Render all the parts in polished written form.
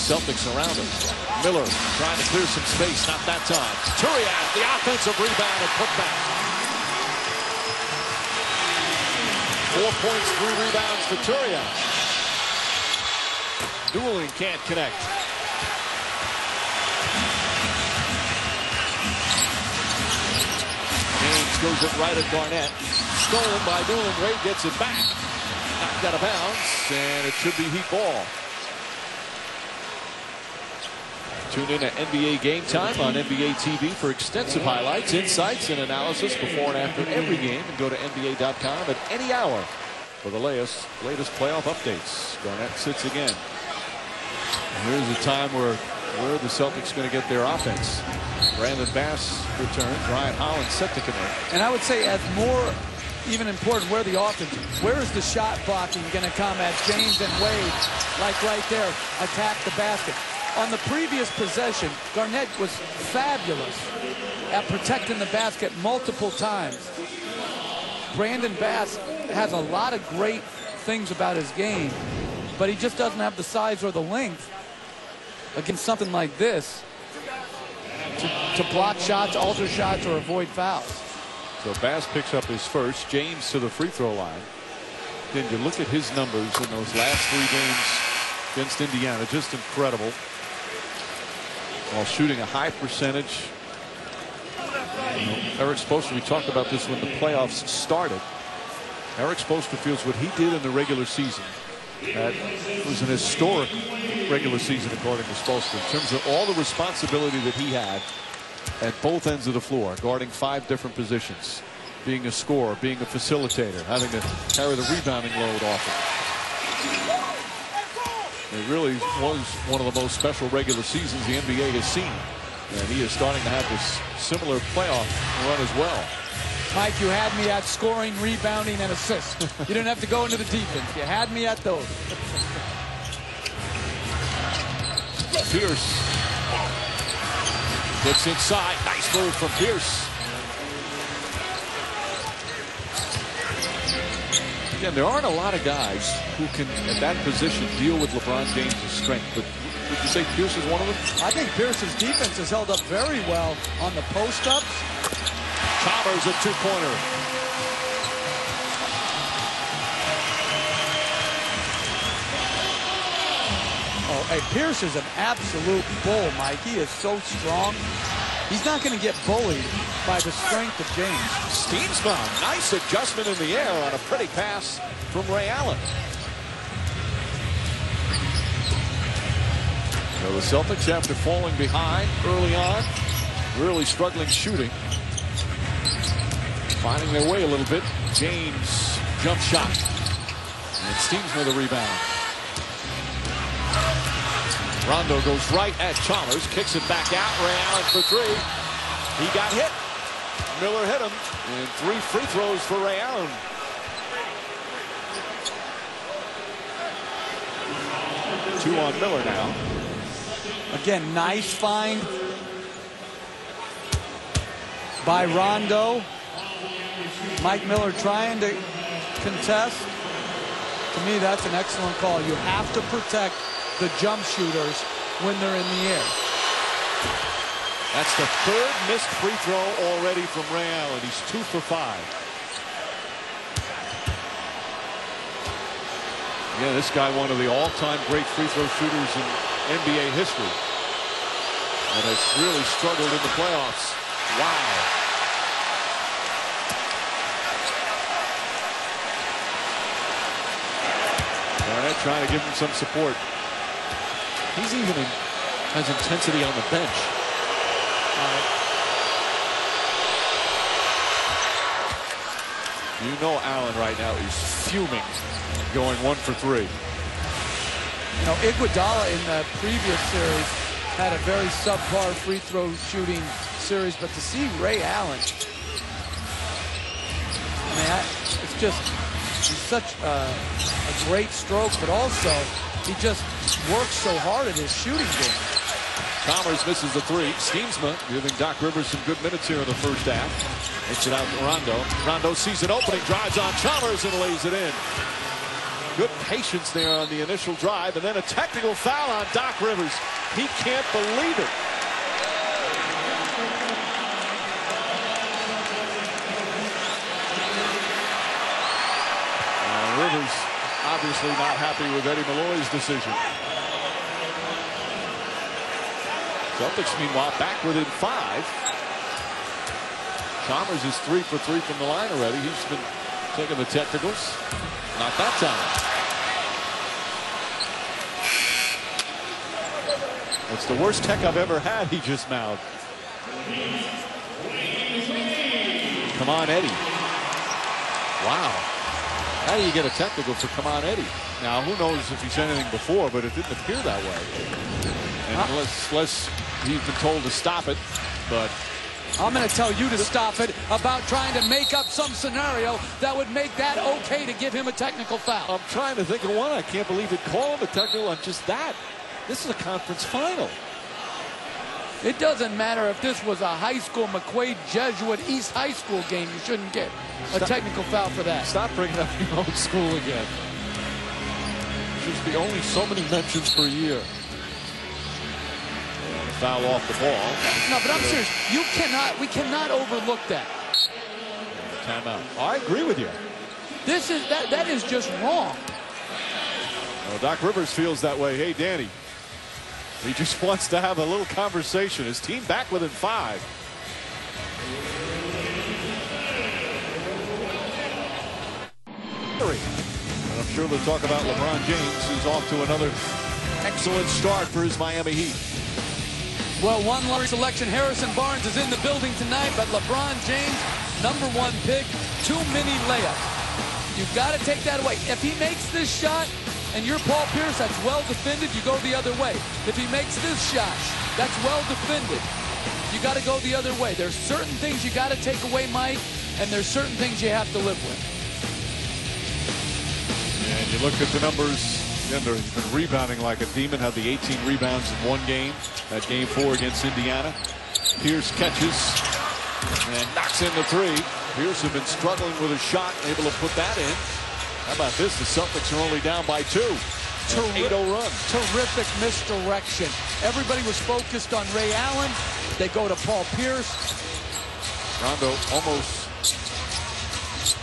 Celtics around him. Miller trying to clear some space, not that time. Turiaf, the offensive rebound and put back. 4 points, 3 rebounds for Turiaf. Dueling can't connect. James goes it right at Garnett. Stolen by Newland. Ray gets it back. Knocked out of bounds, and it should be Heat ball. Tune in to NBA Game Time on NBA TV for extensive highlights, insights, and analysis before and after every game. And go to NBA.com at any hour for the latest playoff updates. Garnett sits again. And here's a time where the Celtics going to get their offense. Brandon Bass returns. Ryan Hollins set to commit. And I would say as more even important where the offense, where is the shot blocking going to come as James and Wade, like right there, attack the basket. On the previous possession, Garnett was fabulous at protecting the basket multiple times. Brandon Bass has a lot of great things about his game, but he just doesn't have the size or the length against something like this to block shots, alter shots, or avoid fouls. So Bass picks up his first. James to the free throw line. Then you look at his numbers in those last 3 games against Indiana, just incredible. While shooting a high percentage. Eric Spoelstra, we talked about this when the playoffs started. Eric Spoelstra feels what he did in the regular season. That was an historic regular season, according to Spoelstra, in terms of all the responsibility that he had at both ends of the floor, guarding 5 different positions, being a scorer, being a facilitator, having to carry the rebounding load off him. It really was one of the most special regular seasons the NBA has seen. And he is starting to have this similar playoff run as well. Mike, you had me at scoring, rebounding, and assists. You didn't have to go into the defense. You had me at those. Pierce gets inside. Nice move from Pierce. Again, there aren't a lot of guys who can, at that position, deal with LeBron James' strength. But would you say Pierce is one of them? I think Pierce's defense has held up very well on the post-ups. Chalmers a 2-pointer. Oh, hey, Pierce is an absolute bull, Mike. He is so strong. He's not going to get bullied by the strength of James. Steensma, nice adjustment in the air on a pretty pass from Ray Allen. So the Celtics, after falling behind early on, really struggling shooting, finding their way a little bit. James jump shot, and Steensma the rebound. Rondo goes right at Chalmers, kicks it back out. Ray Allen for 3. He got hit. Miller hit him, and 3 free throws for Ray Allen. Two on Miller now. Again, nice find by Rondo. Mike Miller trying to contest. To me, that's an excellent call. You have to protect the jump shooters when they're in the air. That's the 3rd missed free throw already from Ray Allen. He's 2 for 5. Yeah, this guy, one of the all-time great free throw shooters in NBA history, and has really struggled in the playoffs. Wow. Garnett trying to give him some support. He's even has intensity on the bench. You know Allen right now is fuming, going 1 for 3. You know, Iguodala in the previous series had a very subpar free throw shooting series, but to see Ray Allen, I mean, it's just, he's such a great stroke, but also he just works so hard at his shooting game. Chalmers misses the 3. Steensma giving Doc Rivers some good minutes here in the first half. Hits it out to Rondo. Rondo sees an opening, drives on Chalmers and lays it in. Good patience there on the initial drive, and then a technical foul on Doc Rivers. He can't believe it. Rivers obviously not happy with Eddie Malloy's decision. Celtics, meanwhile, back within 5. Chalmers is 3 for 3 from the line already. He's been taking the technicals. Not that time. It's the worst tech I've ever had, he just mouthed. Come on, Eddie. Wow. How do you get a technical for come on, Eddie? Now, who knows if he's anything before, but it didn't appear that way. And unless he's been told to stop it, but I'm going to tell you to stop it about trying to make up some scenario that would make that okay to give him a technical foul. I'm trying to think of one. I can't believe it. Call him a technical on just that. This is a conference final. It doesn't matter if this was a high school McQuaid Jesuit East High School game. You shouldn't get a technical foul for that. Stop bringing up your own school again. There should be only so many mentions per year. Foul off the ball. No, but I'm serious. We cannot overlook that. Timeout. I agree with you. That is just wrong. Well, Doc Rivers feels that way. Hey, Danny. He just wants to have a little conversation. His team back within 5. And I'm sure they'll talk about LeBron James, who's off to another excellent start for his Miami Heat. Well, one lottery selection, Harrison Barnes, is in the building tonight, but LeBron James, #1 pick, too many layups. You've got to take that away. If he makes this shot, and you're Paul Pierce, that's well defended, you go the other way. If he makes this shot, that's well defended. You got to go the other way. There's certain things you got to take away, Mike, and there's certain things you have to live with. And you look at the numbers, Denver has been rebounding like a demon, had the 18 rebounds in one game, that game 4 against Indiana. Pierce catches and knocks in the 3. Pierce has been struggling with a shot, able to put that in. How about this? The Celtics are only down by 2. 8-0 run. Terrific misdirection. Everybody was focused on Ray Allen. They go to Paul Pierce. Rondo almost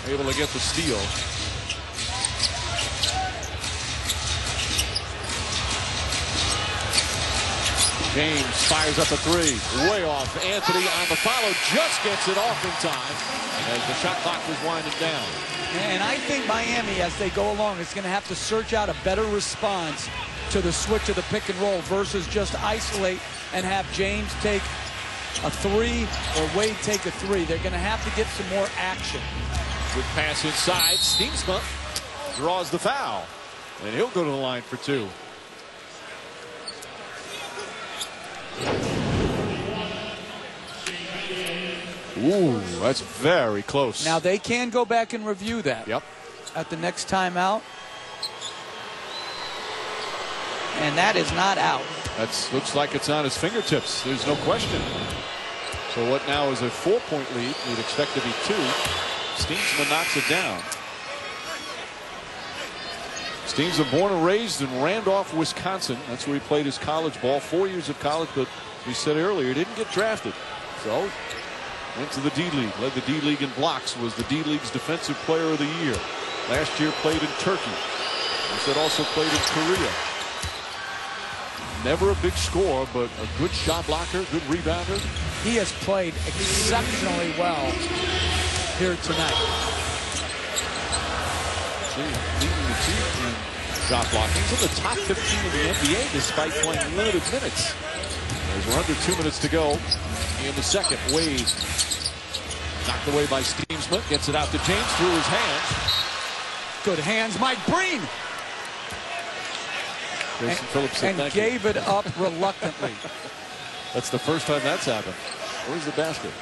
able to get the steal. James fires up a 3. Way off. Anthony on the follow. Just gets it off in time as the shot clock was winding down. And I think Miami, as they go along, is going to have to search out a better response to the switch of the pick and roll versus just isolate and have James take a 3 or Wade take a 3. They're going to have to get some more action. Good pass inside. Steensma draws the foul, and he'll go to the line for 2. Ooh, that's very close. Now they can go back and review that. Yep. At the next timeout. And that is not out. That looks like it's on his fingertips. There's no question. So what now is a 4-point lead. We'd expect to be 2. Steensma knocks it down. Steensma born and raised in Randolph, Wisconsin. That's where he played his college ball. 4 years of college, but we said earlier, didn't get drafted. So went to the D-League, led the D-League in blocks, was the D-League's Defensive Player of the Year. Last year played in Turkey. He said also played in Korea. Never a big scorer, but a good shot blocker, good rebounder. He has played exceptionally well here tonight. Leading the team in shot blocking. He's in the top 15 of the NBA despite playing limited minutes. As we're under 2 minutes to go in the second. Wade knocked away by Steensma. Gets it out to James through his hands. Good hands, Mike Breen. Jason Phillips said and gave it up reluctantly. That's the first time that's happened. Where's the basket?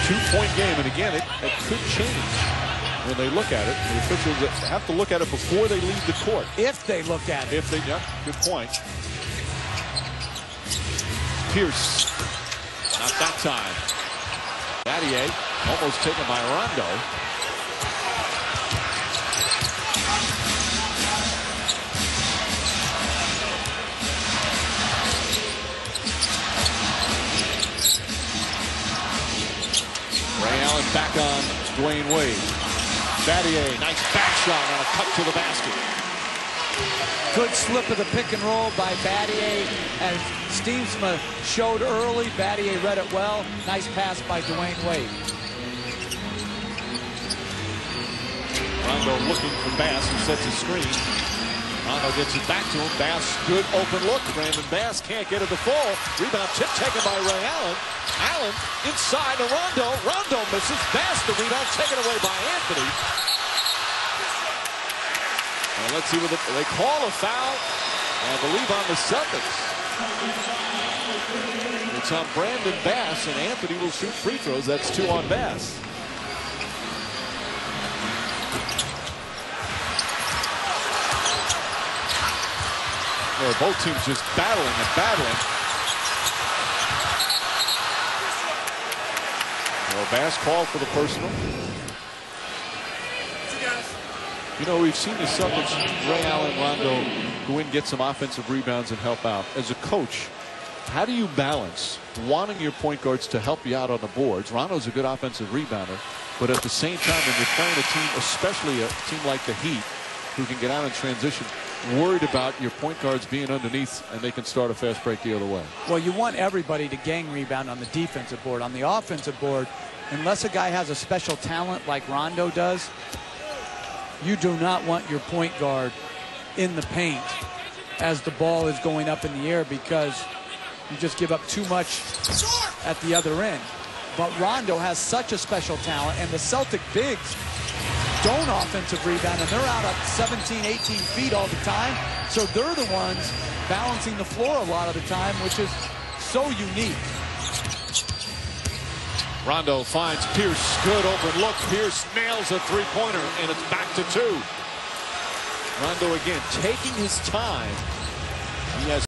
2-point game, and again, it could change when they look at it. The officials have to look at it before they leave the court. If they look at it. If they, yeah, good point. Pierce, not that time. Battier almost taken by Rondo. back on Dwayne Wade. Battier, nice back shot on a cut to the basket. Good slip of the pick and roll by Battier, as Steensma showed early. Battier read it well. Nice pass by Dwayne Wade. Rondo looking for Bass, who sets a screen. Rondo gets it back to him. Bass, good open look. Brandon Bass can't get it to fall. Rebound tip taken by Ray Allen. Allen inside to Rondo. Rondo misses. Bass the rebound taken away by Anthony. And let's see what they call a foul, I believe, on the Celtics. It's on Brandon Bass, and Anthony will shoot free throws. That's 2 on Bass. Well, both teams just battling and battling. Well, Bass called for the personal. You know, we've seen the Celtics, Ray Allen, Rondo, go in, get some offensive rebounds and help out. As a coach, how do you balance wanting your point guards to help you out on the boards? Rondo's a good offensive rebounder, but at the same time, when you're playing a team, especially a team like the Heat, who can get out in transition, worried about your point guards being underneath and they can start a fast break the other way. Well, you want everybody to gang rebound on the defensive board. On the offensive board, unless a guy has a special talent like Rondo does, you do not want your point guard in the paint as the ball is going up in the air, because you just give up too much at the other end. But Rondo has such a special talent, and the Celtic bigs don't offensive rebound, and they're out at 17, 18 feet all the time. So they're the ones balancing the floor a lot of the time, which is so unique. Rondo finds Pierce. Good open look. Pierce nails a three-pointer, and it's back to 2. Rondo again taking his time. He has